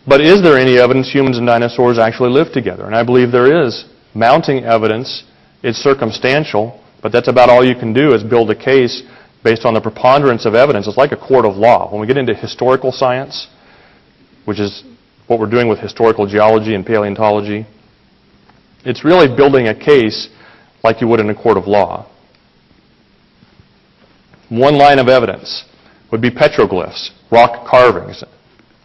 But is there any evidence humans and dinosaurs actually lived together? And I believe there is mounting evidence. It's circumstantial, but that's about all you can do is build a case based on the preponderance of evidence. It's like a court of law. When we get into historical science, which is what we're doing with historical geology and paleontology, it's really building a case like you would in a court of law. One line of evidence would be petroglyphs, rock carvings.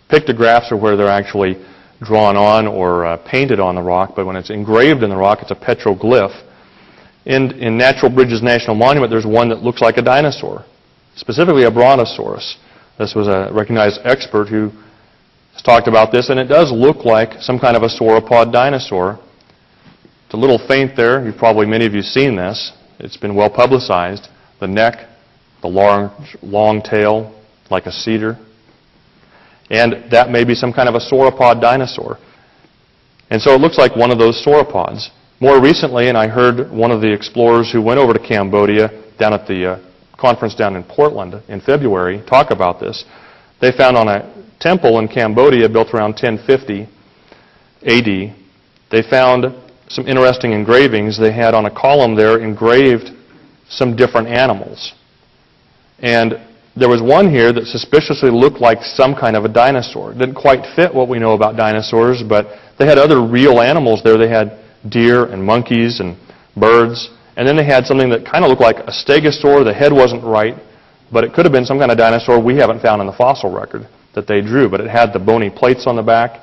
Pictographs are where they're actually drawn on or painted on the rock, but when it's engraved in the rock, it's a petroglyph. In Natural Bridges National Monument, there's one that looks like a dinosaur, specifically a brontosaurus. This was a recognized expert who has talked about this, and it does look like some kind of a sauropod dinosaur. It's a little faint there. Many of you have seen this. It's been well publicized. The neck, the long tail, like a cedar. And that may be some kind of a sauropod dinosaur. And so it looks like one of those sauropods. More recently, and I heard one of the explorers who went over to Cambodia down at the conference down in Portland in February talk about this. They found on a temple in Cambodia built around 1050 AD, they found some interesting engravings. They had on a column there engraved some different animals. And there was one here that suspiciously looked like some kind of a dinosaur. It didn't quite fit what we know about dinosaurs, but they had other real animals there. They had deer and monkeys and birds. And then they had something that kind of looked like a stegosaur. The head wasn't right, but it could have been some kind of dinosaur we haven't found in the fossil record that they drew. But it had the bony plates on the back.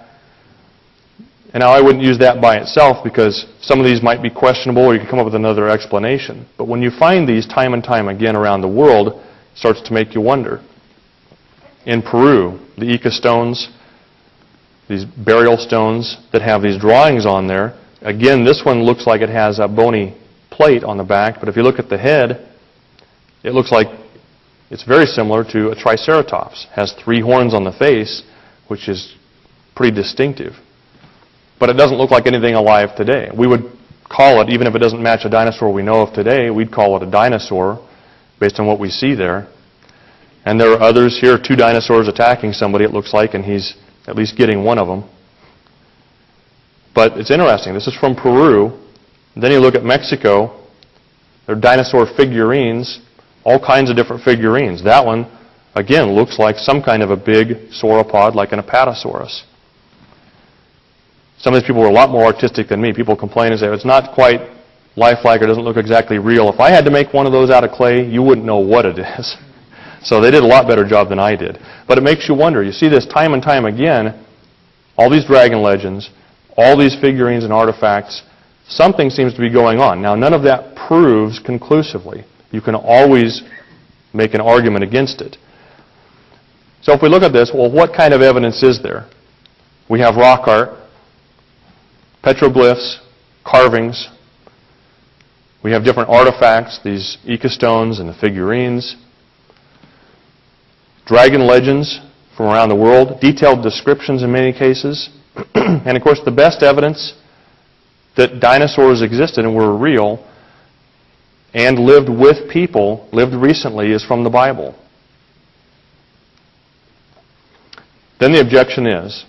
And now I wouldn't use that by itself because some of these might be questionable or you could come up with another explanation. But when you find these time and time again around the world, starts to make you wonder. In Peru, the Ica stones, these burial stones that have these drawings on there, again, this one looks like it has a bony plate on the back, but if you look at the head, it looks like it's very similar to a triceratops. It has 3 horns on the face, which is pretty distinctive. But it doesn't look like anything alive today. We would call it, even if it doesn't match a dinosaur we know of today, we'd call it a dinosaur, based on what we see there. And there are others here, 2 dinosaurs attacking somebody, it looks like, and he's at least getting one of them. But it's interesting. This is from Peru. Then you look at Mexico. There are dinosaur figurines, all kinds of different figurines. That one, again, looks like some kind of a big sauropod, like an apatosaurus. Some of these people were a lot more artistic than me. People complain and say, it's not quite lifelike or doesn't look exactly real. If I had to make one of those out of clay, you wouldn't know what it is. So they did a lot better job than I did. But it makes you wonder. You see this time and time again, all these dragon legends, all these figurines and artifacts, something seems to be going on. Now, none of that proves conclusively. You can always make an argument against it. So if we look at this, well, what kind of evidence is there? We have rock art, petroglyphs, carvings. We have different artifacts, these Ica stones and the figurines. Dragon legends from around the world, detailed descriptions in many cases. And of course, the best evidence that dinosaurs existed and were real and lived with people, lived recently, is from the Bible. Then the objection is,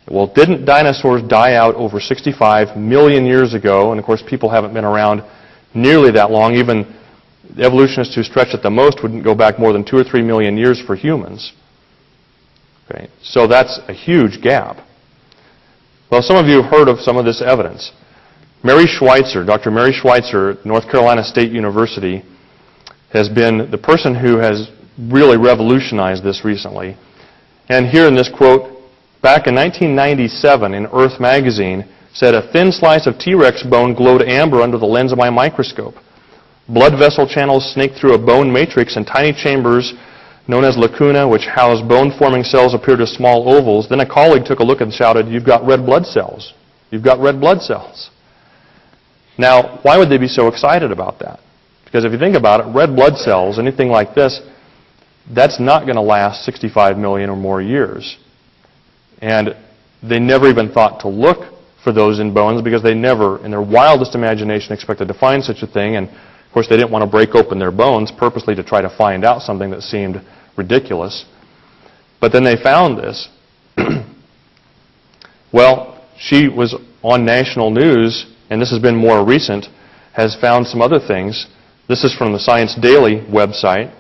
well, didn't dinosaurs die out over 65 million years ago? And of course, people haven't been around nearly that long. Even evolutionists who stretch it the most wouldn't go back more than 2 or 3 million years for humans. Okay, so that's a huge gap. Well, some of you have heard of some of this evidence. Mary Schweitzer, Dr. Mary Schweitzer at North Carolina State University, has been the person who has really revolutionized this recently. And here in this quote, back in 1997 in Earth magazine, said, a thin slice of T-Rex bone glowed amber under the lens of my microscope. Blood vessel channels snaked through a bone matrix and tiny chambers known as lacuna, which house bone-forming cells, appeared as small ovals. Then a colleague took a look and shouted, you've got red blood cells. You've got red blood cells. Now, why would they be so excited about that? Because if you think about it, red blood cells, anything like this, that's not going to last 65 million or more years. And they never even thought to look for those in bones because they never, in their wildest imagination, expected to find such a thing. And of course, they didn't want to break open their bones purposely to try to find out something that seemed ridiculous. But then they found this. Well, she was on national news, and this has been more recent, has found some other things. This is from the Science Daily website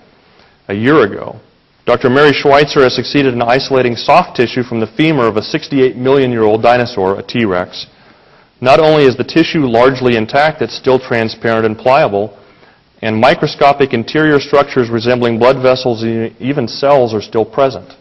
a year ago. Dr. Mary Schweitzer has succeeded in isolating soft tissue from the femur of a 68-million-year-old dinosaur, a T-Rex. Not only is the tissue largely intact, it's still transparent and pliable, and microscopic interior structures resembling blood vessels and even cells are still present.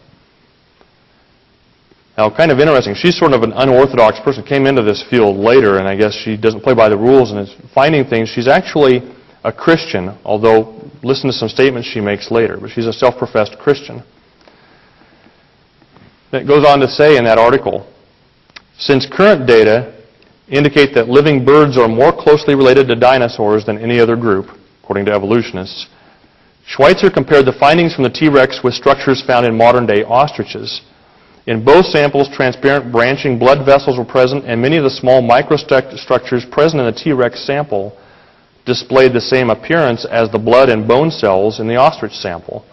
Now, kind of interesting, she's sort of an unorthodox person, came into this field later, and I guess she doesn't play by the rules and is finding things. She's actually a Christian, although listen to some statements she makes later, but she's a self-professed Christian. It goes on to say in that article, since current data indicate that living birds are more closely related to dinosaurs than any other group, according to evolutionists, Schweitzer compared the findings from the T-Rex with structures found in modern-day ostriches. In both samples, transparent branching blood vessels were present, and many of the small microstructures present in the T-Rex sample displayed the same appearance as the blood and bone cells in the ostrich sample.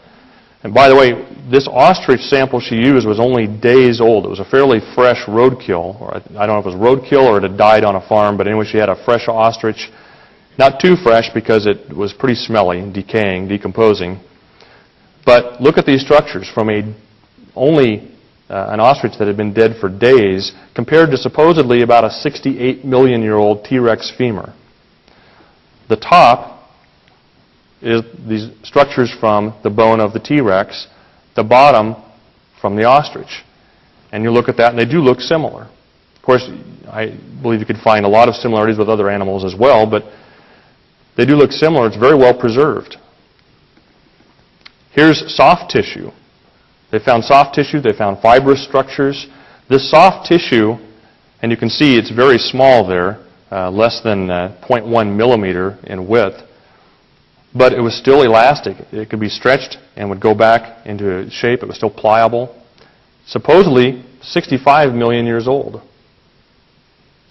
And by the way, this ostrich sample she used was only days old. It was a fairly fresh roadkill, or I don't know if it was roadkill or it had died on a farm, but anyway, she had a fresh ostrich. Not too fresh because it was pretty smelly, decaying, decomposing. But look at these structures from only an ostrich that had been dead for days compared to supposedly about a 68-million-year-old T-Rex femur. The top is these structures from the bone of the T-Rex, the bottom from the ostrich. And you look at that and they do look similar. Of course, I believe you could find a lot of similarities with other animals as well, but they do look similar. It's very well preserved. Here's soft tissue. They found soft tissue. They found fibrous structures. This soft tissue, and you can see it's very small there, less than 0.1 millimeter in width, but it was still elastic. It could be stretched and would go back into shape. It was still pliable. Supposedly 65 million years old.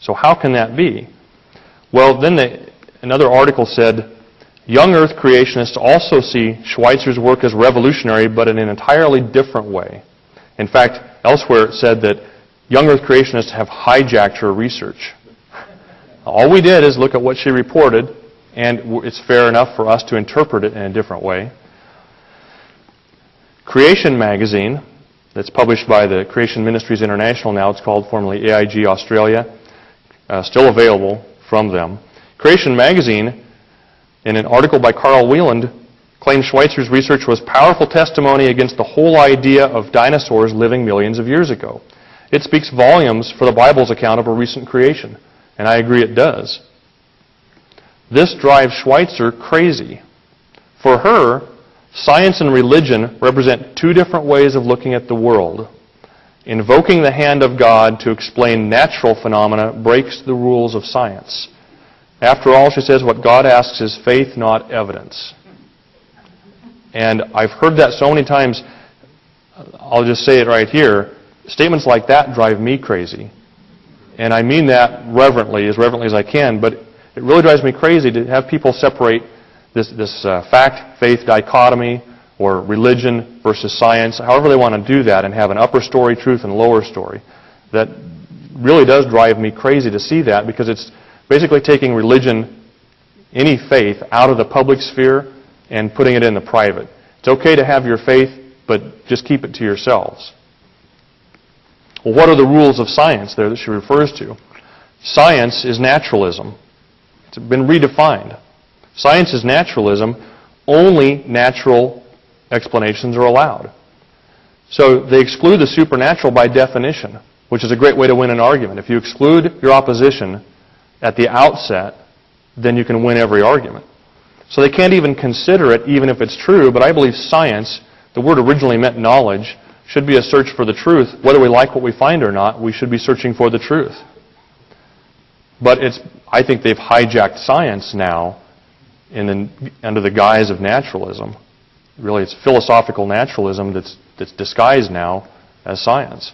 So how can that be? Well, then another article said, young Earth creationists also see Schweitzer's work as revolutionary, but in an entirely different way. In fact, elsewhere it said that young Earth creationists have hijacked her research. All we did is look at what she reported, and it's fair enough for us to interpret it in a different way. Creation magazine, that's published by the Creation Ministries International now, it's called formerly AIG Australia, still available from them. Creation magazine, in an article by Carl Wieland, claimed Schweitzer's research was powerful testimony against the whole idea of dinosaurs living millions of years ago. It speaks volumes for the Bible's account of a recent creation. And I agree it does. This drives Schweitzer crazy. For her, science and religion represent two different ways of looking at the world. Invoking the hand of God to explain natural phenomena breaks the rules of science. After all, she says, what God asks is faith, not evidence. And I've heard that so many times, I'll just say it right here, statements like that drive me crazy. And I mean that reverently as I can, but it really drives me crazy to have people separate this fact-faith dichotomy or religion versus science, however they want to do that, and have an upper story truth and lower story. That really does drive me crazy to see that, because it's basically taking religion, any faith, out of the public sphere and putting it in the private. It's okay to have your faith, but just keep it to yourselves. Well, what are the rules of science there that she refers to? Science is naturalism. It's been redefined. Science is naturalism. Only natural explanations are allowed. So they exclude the supernatural by definition, which is a great way to win an argument. If you exclude your opposition at the outset, then you can win every argument. So they can't even consider it, even if it's true, but I believe science, the word originally meant knowledge, should be a search for the truth. Whether we like what we find or not, we should be searching for the truth. But I think they've hijacked science now under the guise of naturalism. Really, it's philosophical naturalism that's disguised now as science.